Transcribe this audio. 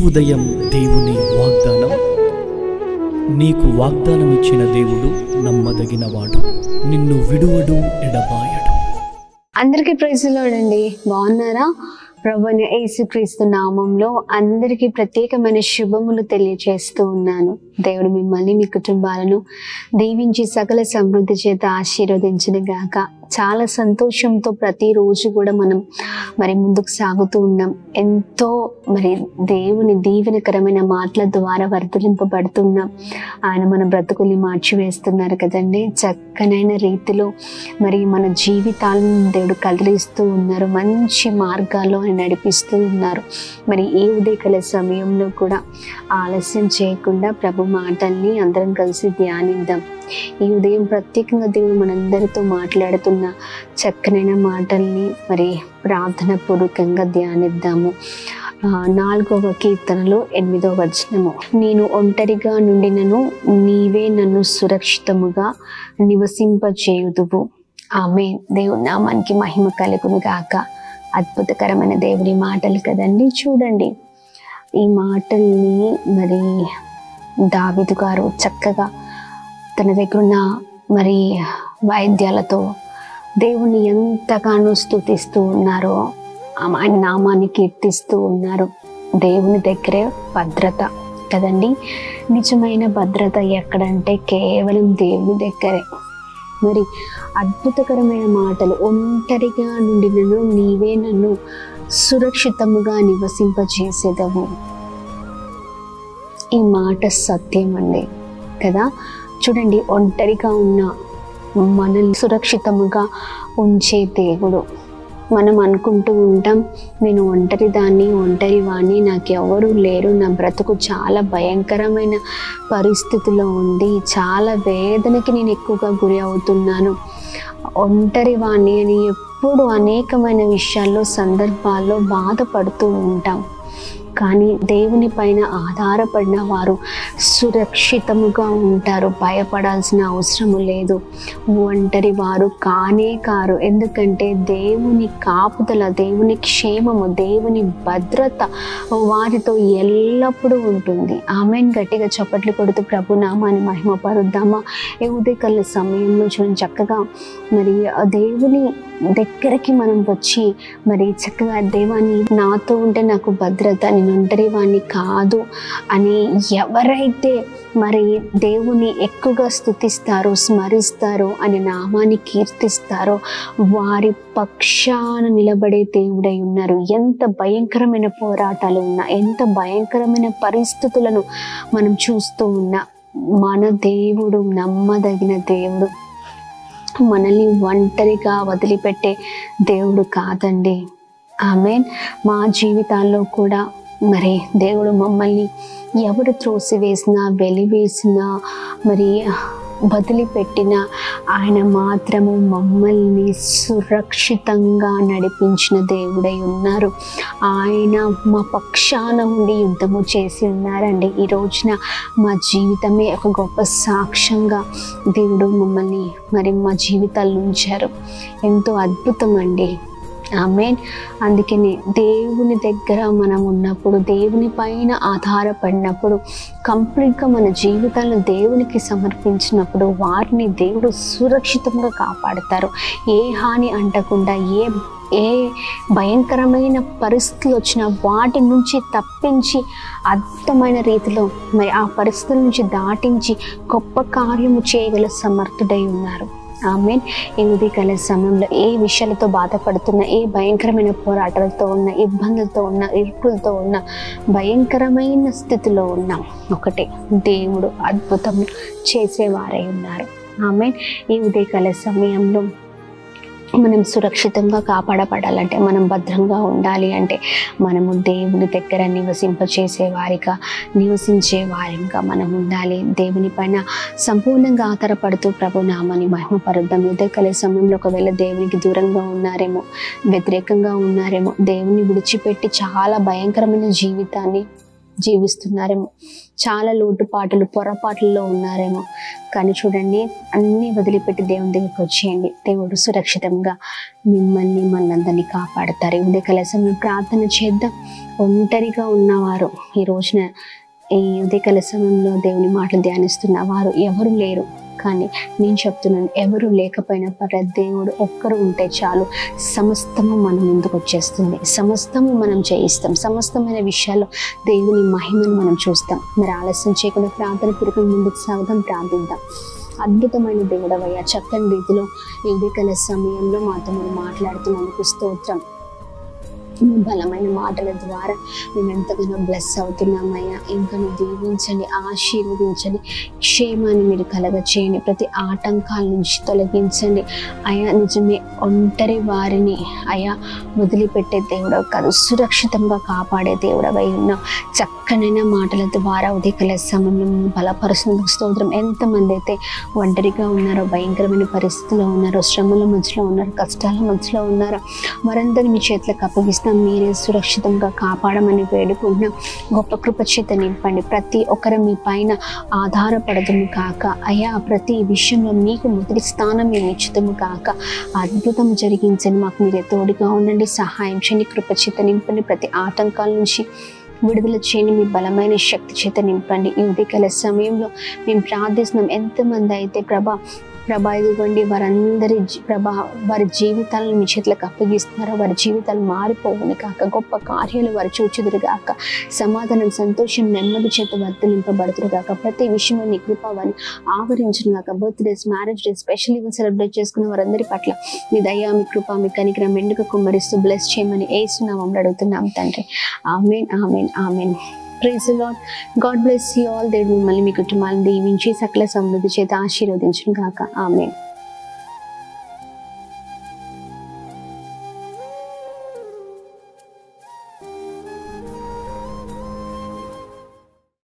ఉదయం దేవుని వాగ్దానం. నీకు వాగ్దానం ఇచ్చిన దేవుడు నమ్మదగినవాడు, నిన్ను విడువడు, ఎడబాయడు. అందరికీ ప్రైజ్ ది లార్డ్ అండి. బాగున్నారా? ప్రభువైన యేసుక్రీస్తు నామంలో అందరికీ ప్రత్యేకమైన శుభములు తెలియజేస్తూ ఉన్నాను. దేవుడు మిమ్మల్ని, మీ కుటుంబాలను దీవించి సకల సమృద్ధి చేత ఆశీర్వదించును గాక. చాలా సంతోషంతో ప్రతిరోజు కూడా మనం ముందుకు సాగుతూ ఉన్నాం. ఎంతో దేవుని దీవెనకరమైన మాటల ద్వారా వర్ధలింపబడుతున్నాం. ఆయన మన బ్రతుకుల్ని మార్చివేస్తున్నారు కదండి. చక్కనైన రీతిలో మన జీవితాలను దేవుడు కదిలిస్తూ ఉన్నారు. మంచి మార్గాల్లో ఆయన నడిపిస్తూ ఉన్నారు. ఈ ఉదయకాల సమయంలో కూడా ఆలస్యం చేయకుండా ప్రభు మాటల్ని అందరం కలిసి ధ్యానిద్దాం. ఈ ఉదయం ప్రత్యేకంగా దేవుడు మనందరితో మాట్లాడుతున్న చక్కనైన మాటల్ని ప్రార్థన పూర్వకంగా ధ్యానిద్దాము. 4వ కీర్తనలో 8వ వచనము, నేను ఒంటరిగా నుండినను నీవే నన్ను సురక్షితముగా నివసింపచేయుదువు. ఆమేన్. దేవుని నామానికి మహిమ కలుగును గాక. అద్భుతకరమైన దేవుని మాటలు కదండి. చూడండి, ఈ మాటల్ని దావీదు గారు చక్కగా తన దగ్గర ఉన్న వాయిద్యాలతో దేవుని ఎంతగానో స్తుతిస్తూ ఉన్నారో, ఆయన నామాన్ని కీర్తిస్తూ ఉన్నారు. దేవుని దగ్గరే భద్రత కదండి. నిజమైన భద్రత ఎక్కడంటే కేవలం దేవుని దగ్గరే. అద్భుతకరమైన మాటలు, ఒంటరిగా నుండి నీవే నన్ను సురక్షితముగా నివసింపచేసేదవు. ఈ మాట సత్యం అండి కదా. చూడండి, ఒంటరిగా ఉన్న మనల్ని సురక్షితముగా ఉంచే దేవుడు. మనం అనుకుంటూ ఉంటాం, నేను ఒంటరి వాణ్ణి, నాకెవరూ లేరు, నా బ్రతుకు చాలా భయంకరమైన పరిస్థితిలో ఉంది, చాలా వేదనకి నేను ఎక్కువగా గురి అవుతున్నాను, ఒంటరి వాణ్ణి అని ఎప్పుడు అనేకమైన విషయాల్లో, సందర్భాల్లో బాధపడుతూ ఉంటాం. కానీ దేవుని పైన ఆధారపడిన వారు సురక్షితముగా ఉంటారు. భయపడాల్సిన అవసరము లేదు. ఒంటరి వారు కానే కారు. ఎందుకంటే దేవుని కాపుదల, దేవుని క్షేమము, దేవుని భద్రత వారితో ఎల్లప్పుడూ ఉంటుంది. ఆమెన్. గట్టిగా చప్పట్లు కొడుతూ ప్రభు నామాన్ని మహిమపరుద్దామా. ఈ ఉదయకాల సమయంలో చూడండి, చక్కగా దేవుని దగ్గరికి మనం వచ్చి చక్కగా దేవాన్ని, నాతో ఉంటే నాకు భద్రత, నేను ఒంటరి వాణ్ణి కాదు అని ఎవరైతే దేవుని ఎక్కువగా స్తుతిస్తారో, స్మరిస్తారో, అని నామాన్ని కీర్తిస్తారో వారి పక్షాన నిలబడే దేవుడై ఉన్నారు. ఎంత భయంకరమైన పోరాటాలు ఉన్నా, ఎంత భయంకరమైన పరిస్థితులను మనం చూస్తూ ఉన్నా, మన దేవుడు నమ్మదగిన దేవుడు. మనల్ని ఒంటరిగా వదిలిపెట్టే దేవుడు కాదండి. ఆమేన్. మా జీవితాల్లో కూడా దేవుడు మమ్మల్ని ఎవరు త్రోసివేసినా, వెలివేసినా, వదిలిపెట్టిన ఆయన మాత్రము మమ్మల్ని సురక్షితంగా నడిపించిన దేవుడై ఉన్నారు. ఆయన మా పక్షాన ఉండి యుద్ధము చేసి ఉన్నారండి. ఈ రోజున మా జీవితమే ఒక గొప్ప సాక్ష్యంగా దేవుడు మమ్మల్ని మా జీవితాల్లో ఉంచారు. ఎంతో అద్భుతం అండి. ఆమేన్. అందుకని దేవుని దగ్గర మనం ఉన్నప్పుడు, దేవుని పైన ఆధారపడినప్పుడు, కంప్లీట్గా మన జీవితాలను దేవునికి సమర్పించినప్పుడు వారిని దేవుడు సురక్షితంగా కాపాడుతారు. ఏ హాని అంటకుండా, ఏ భయంకరమైన పరిస్థితులు వచ్చినా వాటి నుంచి తప్పించి అద్భుతమైన రీతిలో ఆ పరిస్థితుల నుంచి దాటించి గొప్ప కార్యము చేయగల సమర్థుడై ఉన్నారు. ఆమేన్. ఈ ఉదయకాల సమయంలో ఏ విషయాలతో బాధపడుతున్నా, ఏ భయంకరమైన పోరాటాలతో ఉన్న, ఇబ్బందులతో ఉన్న, ఇరుకులతో ఉన్న, భయంకరమైన స్థితిలో ఉన్న, ఒకటే, దేవుడు అద్భుతం చేసేవారై ఉన్నారు. ఆమేన్. ఈ ఉదయకాల సమయంలో మనం సురక్షితంగా కాపాడబడాలంటే, మనం భద్రంగా ఉండాలి అంటే, మనము దేవుని దగ్గర నివసించే వారిగా మనం ఉండాలి. దేవుని పైన సంపూర్ణంగా ఆధారపడుతూ ప్రభు నామాన్ని మహిమపరుద్దాం. ఉదయకాల సమయంలో ఒకవేళ దేవునికి దూరంగా ఉన్నారేమో, వ్యతిరేకంగా ఉన్నారేమో, దేవుని విడిచిపెట్టి చాలా భయంకరమైన జీవితాన్ని జీవిస్తున్నారేమో, చాలా లోటుపాట్లు పొరపాట్లలో ఉన్నారేమో. కానీ చూడండి, అన్నీ వదిలిపెట్టి దేవుని దగ్గరికి వచ్చేయండి. దేవుడు సురక్షితంగా మిమ్మల్ని మనందరినీ కాపాడతారు. ఈ ఉదయకాల సమయం ప్రార్థన చేద్దాం. ఒంటరిగా ఉన్నవారు, ఈ రోజున ఈ ఉదయకాల సమయంలో దేవుని మాటలు ధ్యానిస్తున్న వారు ఎవరు లేరు, కానీ నేను చెప్తున్నాను, ఎవరు లేకపోయినా పర్లేదు, దేవుడు ఒక్కరు ఉంటే చాలు, సమస్తము మన ముందుకు వచ్చేస్తుంది, సమస్తము మనం చేయిస్తాం, సమస్తమైన విషయాల్లో దేవుని మహిమను మనం చూస్తాం. మరి ఆలస్యం చేయకుండా ప్రార్థన పూర్వకంగా ముందుకు సాగుదాం, ప్రార్థిద్దాం. అద్భుతమైన దేవుడవయ్యా, చక్కని రీతిలో ఈ ఉదయకాల సమయంలో మాతో మనం మాట్లాడుతున్నందుకు స్తోత్రం. మీ బలమైన మాటల ద్వారా మేము ఎంతగానో బ్లెస్ అవుతున్నామయ్యా. ఇంకా దీవించండి, ఆశీర్వదించండి, క్షేమాన్ని మీరు కలగచేయండి, ప్రతి ఆటంకాల నుంచి తొలగించండి అయ్యా. నిజమే, ఒంటరి వారిని అయ్యా వదిలిపెట్టే దేవుడవు కాదు, సురక్షితంగా కాపాడే దేవుడవై ఉన్నావు. చక్కనైన మాటల ద్వారా ఉదయకాల సమయంలో బలపరుస్తున్నందుకు స్తోత్రం. ఎంతమంది అయితే ఒంటరిగా ఉన్నారో, భయంకరమైన పరిస్థితుల్లో ఉన్నారో, శ్రమల మధ్యలో ఉన్నారు, కష్టాల మధ్యలో ఉన్నారో, వారందరినీ మీ చేతులకు అప్పగిస్తాం. మీరే సురక్షితంగా కాపాడమని వేడుకుంటున్నాం. గొప్ప కృప చేత నింపండి. ప్రతి ఒక్కరు మీ పైన ఆధారపడదుము కాక అయ్యా, ప్రతి విషయంలో మీకు మొదటి స్థానం మేము ఇచ్చుతాము కాక. అద్భుతం జరిగించండి, మాకు మీరే తోడుగా ఉండండి, సహాయం చేయండి, కృప చేత నింపండి, ప్రతి ఆటంకాల నుంచి విడుదల చేయండి, మీ బలమైన శక్తి చేత నింపండి. ఈ ఉదయకాల సమయంలో మేము ప్రార్థిస్తున్నాం. ఎంతమంది అయితే ప్రభా ఇదిగోండి వారందరి వారి జీవితాలను మీ చేతులకు అప్పగిస్తున్నారో, వారి జీవితాలు మారిపోవును కాక, గొప్ప కార్యాలు వారు చూచుదురు కాక, సమాధానం, సంతోషం, నెమ్మది చేత వర్ధలింపబడుతురు కాక, ప్రతి విషయంలో నీ కృప వారిని ఆవరించును కాక. Birthdays, marriage days, special event celebrate చేసుకున్న వారందరి పట్ల మీ దయ, మీ కృప, మీ కనికరం మెండుగా కుమ్మరిస్తూ బ్లెస్ చేయమని యేసు నామములో అడుగుతున్నాం తండ్రి. ఆమేన్, ఆమేన్, ఆమేన్. Praise the Lord. God bless you all. దేవుడు మిమ్మల్ని, మీ కుటుంబాలను దీవించి సకల సమృద్ధి చేత ఆశీర్వదించును గాక. ఆమేన్.